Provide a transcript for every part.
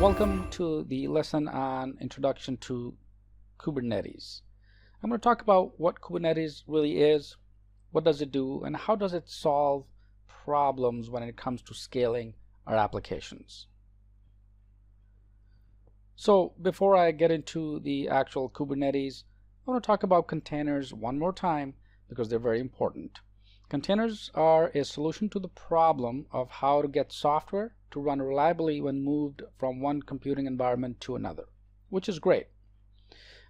Welcome to the lesson on Introduction to Kubernetes. I'm going to talk about what Kubernetes really is, what does it do, and how does it solve problems when it comes to scaling our applications. So before I get into the actual Kubernetes, I want to talk about containers one more time because they're very important. Containers are a solution to the problem of how to get software to run reliably when moved from one computing environment to another, which is great.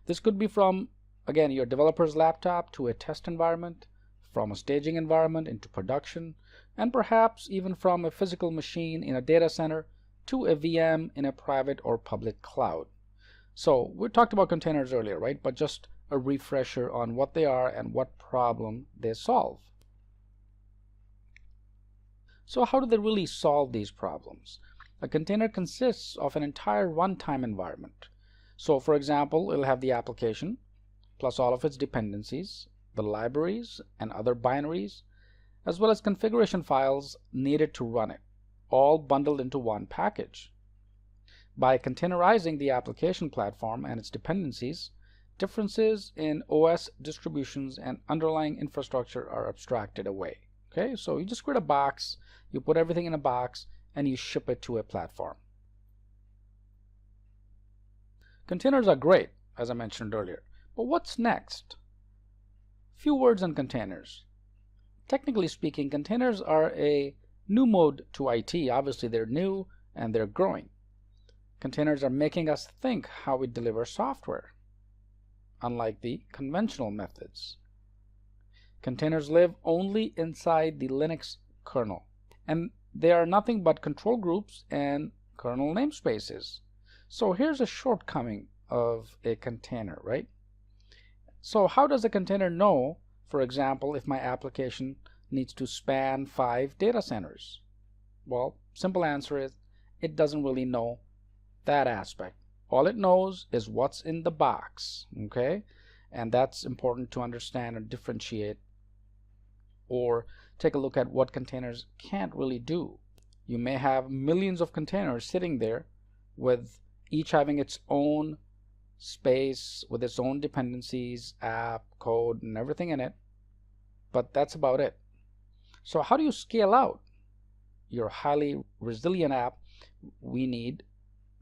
This could be from, again, your developer's laptop to a test environment, from a staging environment into production, and perhaps even from a physical machine in a data center to a VM in a private or public cloud. So we talked about containers earlier, right? But just a refresher on what they are and what problem they solve. So how do they really solve these problems? A container consists of an entire runtime environment. So for example, it'll have the application plus all of its dependencies, the libraries and other binaries, as well as configuration files needed to run it, all bundled into one package. By containerizing the application platform and its dependencies, differences in OS distributions and underlying infrastructure are abstracted away. Okay, so you just create a box, you put everything in a box, and you ship it to a platform. Containers are great, as I mentioned earlier, but what's next? Few words on containers. Technically speaking, containers are a new mode to IT. Obviously, they're new and they're growing. Containers are making us think how we deliver software, unlike the conventional methods. Containers live only inside the Linux kernel, and they are nothing but control groups and kernel namespaces. So here's a shortcoming of a container, right? So how does a container know, for example, if my application needs to span 5 data centers? Well, simple answer is it doesn't really know that aspect. All it knows is what's in the box, okay? And that's important to understand and differentiate, or take a look at what containers can't really do. You may have millions of containers sitting there with each having its own space with its own dependencies, app, code, and everything in it, but that's about it. So how do you scale out your highly resilient app? We need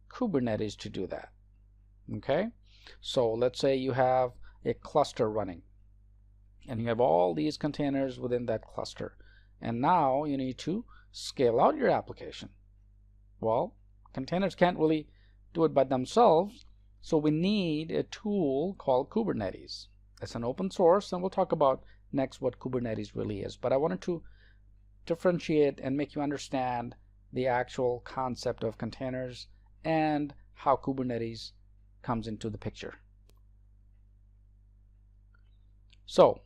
Kubernetes to do that. Okay, so let's say you have a cluster running and you have all these containers within that cluster, and now you need to scale out your application. Well, containers can't really do it by themselves, so we need a tool called Kubernetes. It's an open source, and we'll talk about next what Kubernetes really is, but I wanted to differentiate and make you understand the actual concept of containers and how Kubernetes comes into the picture. So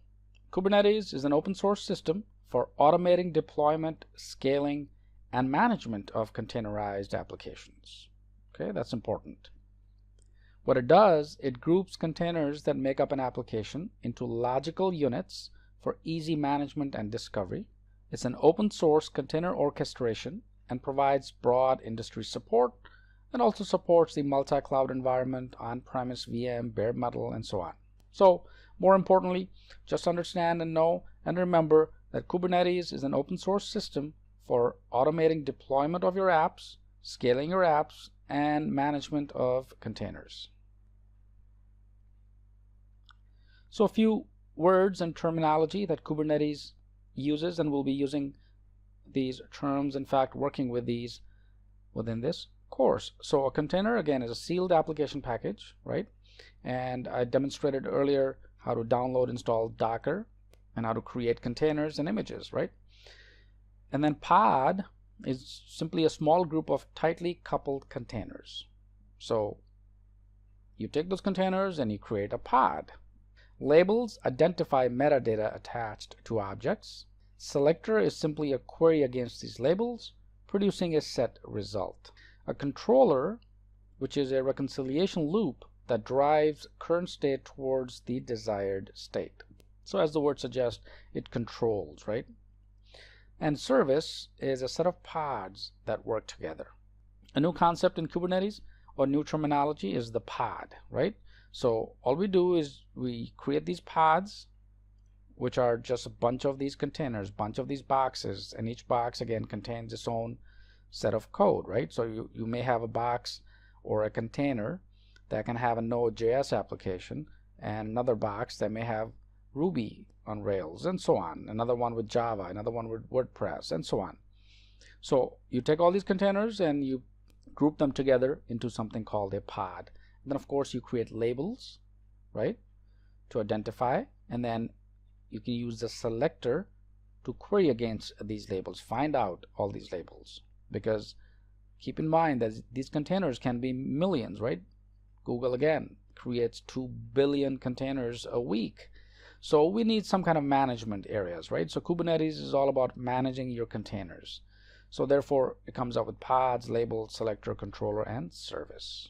Kubernetes is an open source system for automating deployment, scaling, and management of containerized applications. Okay, that's important. What it does, it groups containers that make up an application into logical units for easy management and discovery. It's an open source container orchestration and provides broad industry support, and also supports the multi-cloud environment, on-premise VM, bare metal, and so on. So more importantly, just understand and know and remember that Kubernetes is an open source system for automating deployment of your apps, scaling your apps, and management of containers. So a few words and terminology that Kubernetes uses, and we'll be using these terms, in fact working with these within this course. So a container, again, is a sealed application package, right? And I demonstrated earlier how to download, install Docker, and how to create containers and images, right? And then pod is simply a small group of tightly coupled containers. So you take those containers and you create a pod. Labels identify metadata attached to objects. Selector is simply a query against these labels, producing a set result. A controller, which is a reconciliation loop that drives current state towards the desired state. So as the word suggests, it controls, right? And service is a set of pods that work together. A new concept in Kubernetes or new terminology is the pod, right? So all we do is we create these pods, which are just a bunch of these containers, bunch of these boxes, and each box again contains its own set of code, right? So you may have a box or a container that can have a Node.js application, and another box that may have Ruby on Rails, and so on. Another one with Java, another one with WordPress, and so on. So you take all these containers and you group them together into something called a pod. And then of course you create labels, right, to identify, and then you can use the selector to query against these labels, find out all these labels, because keep in mind that these containers can be millions, right? Google again creates 2 billion containers a week. So we need some kind of management areas, right? So Kubernetes is all about managing your containers. So therefore it comes up with pods, labels, selector, controller, and service.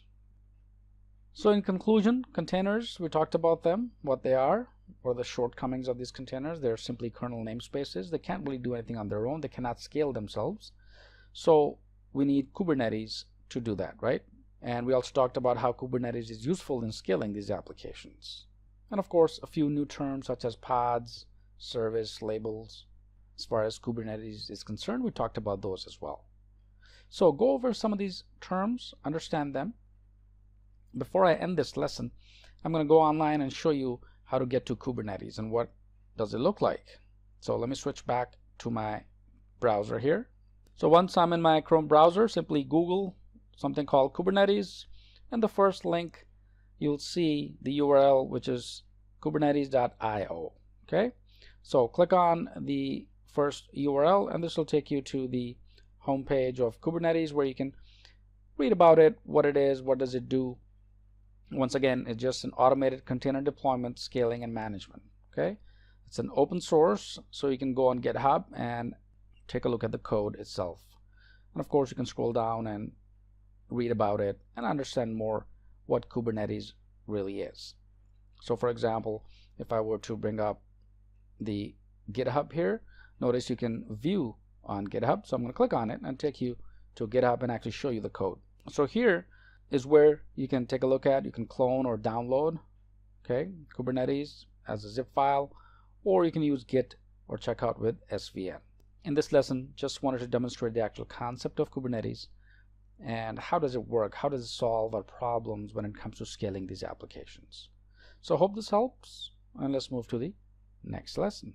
So in conclusion, containers, we talked about them, what they are, or the shortcomings of these containers. They're simply kernel namespaces. They can't really do anything on their own. They cannot scale themselves. So we need Kubernetes to do that, right? And we also talked about how Kubernetes is useful in scaling these applications. And of course, a few new terms such as pods, service, labels. As far as Kubernetes is concerned, we talked about those as well. So go over some of these terms, understand them. Before I end this lesson, I'm going to go online and show you how to get to Kubernetes and what does it look like. So let me switch back to my browser here. So once I'm in my Chrome browser, simply Google something called Kubernetes, and the first link you'll see the URL, which is kubernetes.io. Okay, so click on the first URL and this will take you to the homepage of Kubernetes, where you can read about it, what it is, what does it do. Once again, it's just an automated container deployment, scaling, and management. Okay, it's an open source, so you can go on GitHub and take a look at the code itself. And of course, you can scroll down and read about it and understand more what Kubernetes really is. So for example, if I were to bring up the GitHub here, notice you can view on GitHub. So I'm going to click on it and take you to GitHub and actually show you the code. So here is where you can take a look at, you can clone or download, okay, Kubernetes as a zip file, or you can use Git or check out with SVN. In this lesson, just wanted to demonstrate the actual concept of Kubernetes and how does it work, how does it solve our problems when it comes to scaling these applications. So hope this helps, and let's move to the next lesson.